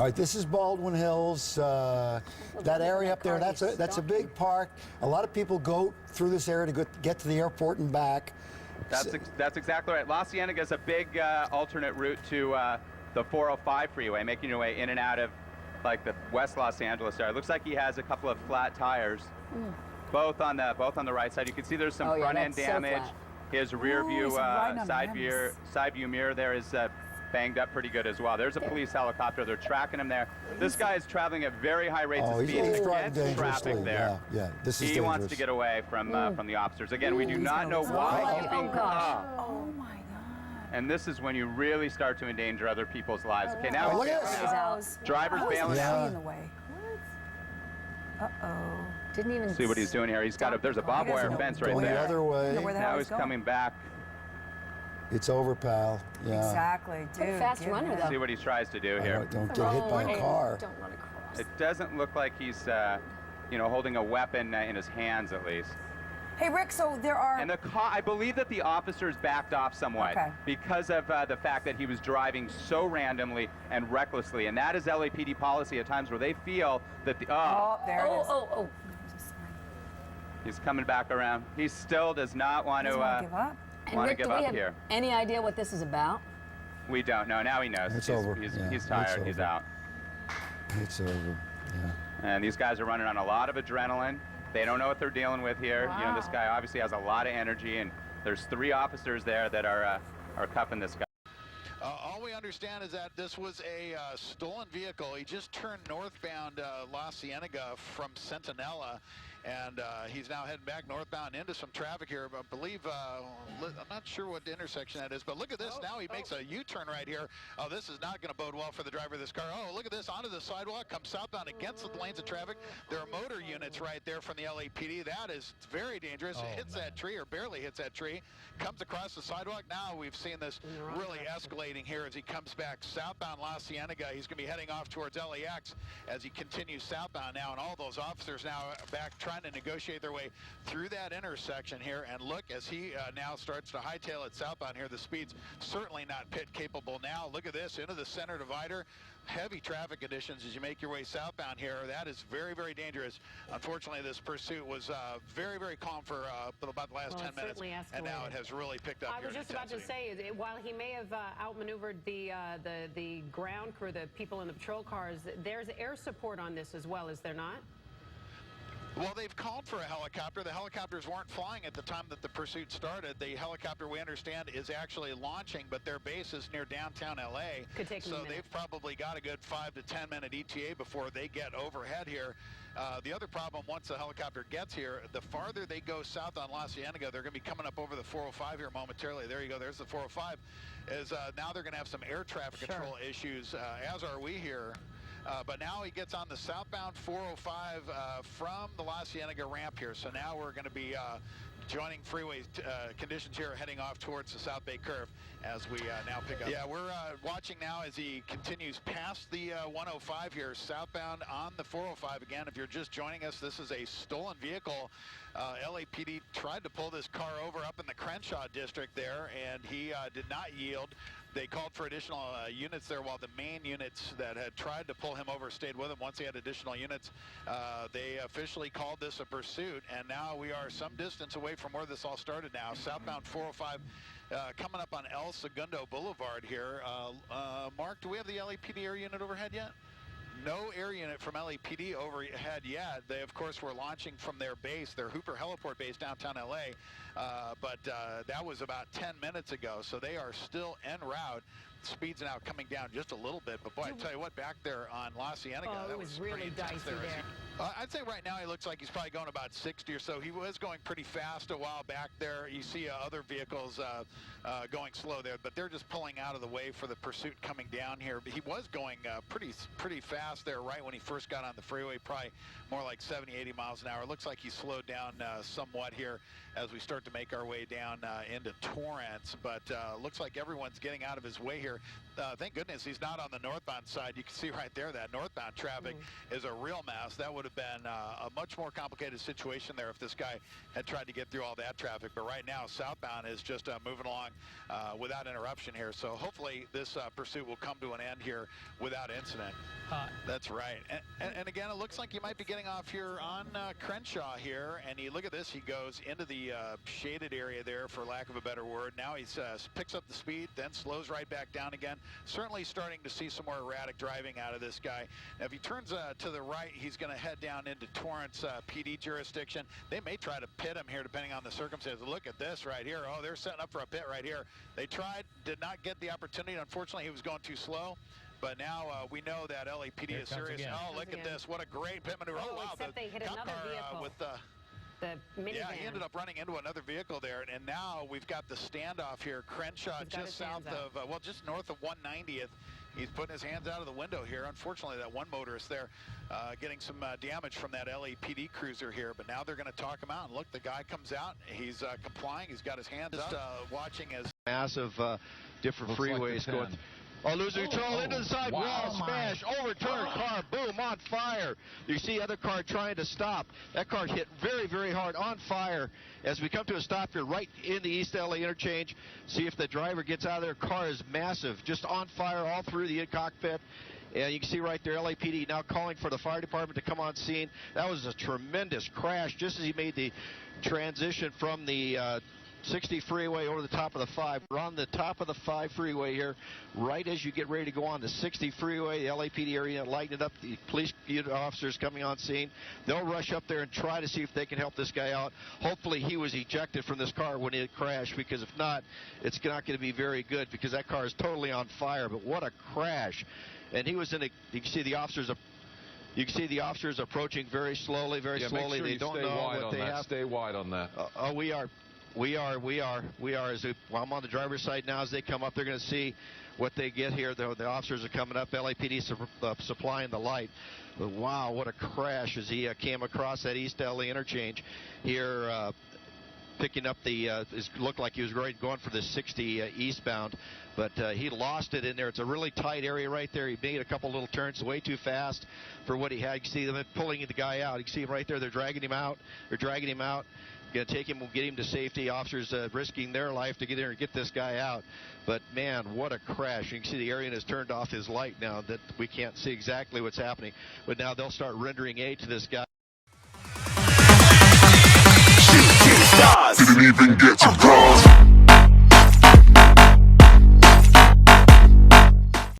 All right, this is Baldwin Hills. That area up there, that's a big park. A lot of people go through this area to get to the airport and back. That's exactly right. La Cienega is a big alternate route to the 405 freeway, making your way in and out of like the West Los Angeles area. It looks like he has a couple of flat tires, both on the right side. You can see there's some front end damage. His rear view, side view mirror there is banged up pretty good as well. There's a police helicopter. They're tracking him there. This guy is traveling at very high rates of speed. He's driving dangerously. Traffic there. Yeah, this is he dangerous. wants to get away from the officers. Again, we do not know why he's being caught. Oh my God. And this is when you really start to endanger other people's lives. Okay, now look at this. Driver's bailing out. In the way. Uh-oh. Didn't even See what he's doing here. He's got there's a barbed wire fence right Going there. the other way. Now he's coming back. It's over, pal. Yeah. Exactly, dude. a fast runner, though. See what he tries to do here. Don't get hit by a car. Don't want to cross. It doesn't look like he's, holding a weapon in his hands at least. Hey, Rick, so there are... And I believe that the officers backed off somewhat because of the fact that he was driving so randomly and recklessly. And that is LAPD policy at times where they feel that the... Oh, there it is. Oh. He's coming back around. He still does not want to give up. give up here. Any idea what this is about? We don't know. Now he knows. It's over. He's tired. He's out. It's over. Yeah. And these guys are running on a lot of adrenaline. They don't know what they're dealing with here. Wow. You know, this guy obviously has a lot of energy, and there's 3 officers there that are cuffing this guy. All we understand is that this was a stolen vehicle. He just turned northbound La Cienega from Centinela, and he's now heading back northbound into some traffic here. But I believe, I'm not sure what intersection that is, but look at this. Now he makes a U-turn right here. Oh, this is not going to bode well for the driver of this car. Oh, look at this, onto the sidewalk, comes southbound against the lanes of traffic. There are motor units right there from the LAPD. That is very dangerous. It hits that tree, or barely hits that tree, comes across the sidewalk. Now we've seen this really escalating here as he comes back southbound La Cienega. He's going to be heading off towards LAX as he continues southbound now, and all those officers now back trying to negotiate their way through that intersection here. And look, as he now starts to hightail it southbound here, the speed's certainly not pit capable now. Look at this, into the center divider. Heavy traffic conditions as you make your way southbound here. That is very, very dangerous. Unfortunately, this pursuit was very, very calm for about the last 10 minutes, and now it has really picked up. I was just about to say, while he may have outmaneuvered the ground crew, the people in the patrol cars, there's air support on this as well, is there not? Well, they've called for a helicopter. The helicopters weren't flying at the time that the pursuit started. The helicopter, we understand, is actually launching, but their base is near downtown LA. Could take so they've probably got a good 5 to 10 minute ETA before they get overhead here. The other problem, once the helicopter gets here, the farther they go south on La Cienega, they're going to be coming up over the 405 here momentarily. There you go. There's the 405. Now they're going to have some air traffic control issues, as are we here. But now he gets on the southbound 405 from the La Cienega ramp here. So now we're going to be joining freeway conditions here, heading off towards the South Bay Curve as we now pick up. Yeah, we're watching now as he continues past the 105 here, southbound on the 405. Again, if you're just joining us, this is a stolen vehicle. LAPD tried to pull this car over up in the Crenshaw district there, and he did not yield. They called for additional units there while the main units that had tried to pull him over stayed with him. Once he had additional units, they officially called this a pursuit, and now we are some distance away from where this all started now. Southbound 405 coming up on El Segundo Boulevard here. Mark, do we have the LAPD air unit overhead yet? No air unit from LAPD overhead yet. They, of course, were launching from their base, their Hooper Heliport base downtown LA, but that was about 10 minutes ago, so they are still en route. Speed's now coming down just a little bit, but boy, I tell you what, back there on La Cienega, that was really dicey there. I'd say right now he looks like he's probably going about 60 or so. He was going pretty fast a while back there. You see other vehicles going slow there, but they're just pulling out of the way for the pursuit coming down here. But he was going pretty fast there right when he first got on the freeway, probably more like 70, 80 miles an hour. It looks like he slowed down somewhat here as we start to make our way down into Torrance, but looks like everyone's getting out of his way here. Thank goodness he's not on the northbound side. You can see right there that northbound traffic is a real mess. That would have have been a much more complicated situation there if this guy had tried to get through all that traffic. But right now, southbound is just moving along without interruption here. So hopefully this pursuit will come to an end here without incident. That's right. And again, it looks like he might be getting off here on Crenshaw here. And you look at this, he goes into the shaded area there, for lack of a better word. Now he picks up the speed, then slows right back down again. Certainly starting to see some more erratic driving out of this guy. Now, if he turns to the right, he's going to head down into Torrance PD jurisdiction. They may try to pit him here depending on the circumstances. Look at this right here. Oh, they're setting up for a pit right here. They tried, did not get the opportunity. Unfortunately, he was going too slow. But now we know that LAPD is serious. Again. Oh, look at this. What a great pit maneuver. Oh, wow. Except they hit cop another car, vehicle. with the minivan. Yeah, he ended up running into another vehicle there, and now we've got the standoff here. Crenshaw just south of, well, just north of 190th. He's putting his hands out of the window here. Unfortunately, that one motorist there getting some damage from that LAPD cruiser here, but now they're going to talk him out. And look, the guy comes out. He's complying. He's got his hands up. Watching as massive different freeways going. Oh, losing control into the side wall, smash, overturned car, boom, on fire. You see other car trying to stop. That car hit very, very hard, on fire. As we come to a stop here right in the East LA interchange, see if the driver gets out of there. Car is massive, just on fire all through the cockpit. And you can see right there, LAPD now calling for the fire department to come on scene. That was a tremendous crash just as he made the transition from the 60 freeway over the top of the 5. We're on the top of the 5 freeway here, right as you get ready to go on the 60 freeway. The LAPD area lighting up. The police officers coming on scene. They'll rush up there and try to see if they can help this guy out. Hopefully he was ejected from this car when it crashed, because if not, it's not going to be very good, because that car is totally on fire. But what a crash. And he was in a, you can see the officers You can see the officers approaching very slowly, very slowly. Make sure they don't know what they have. Stay wide on that. We are. As I'm on the driver's side now. As they come up, they're going to see what they get here. The officers are coming up. LAPD supplying the light. But wow, what a crash as he came across that East LA interchange here, picking up the. It looked like he was going for the 60 eastbound, but he lost it in there. It's a really tight area right there. He made a couple little turns way too fast for what he had. You can see them pulling the guy out. You can see him right there. They're dragging him out. Going to take him, get him to safety. Officers risking their life to get in and get this guy out. But man, what a crash. You can see the Aryan has turned off his light now, that we can't see exactly what's happening. But now they'll start rendering aid to this guy. Didn't even get to cross.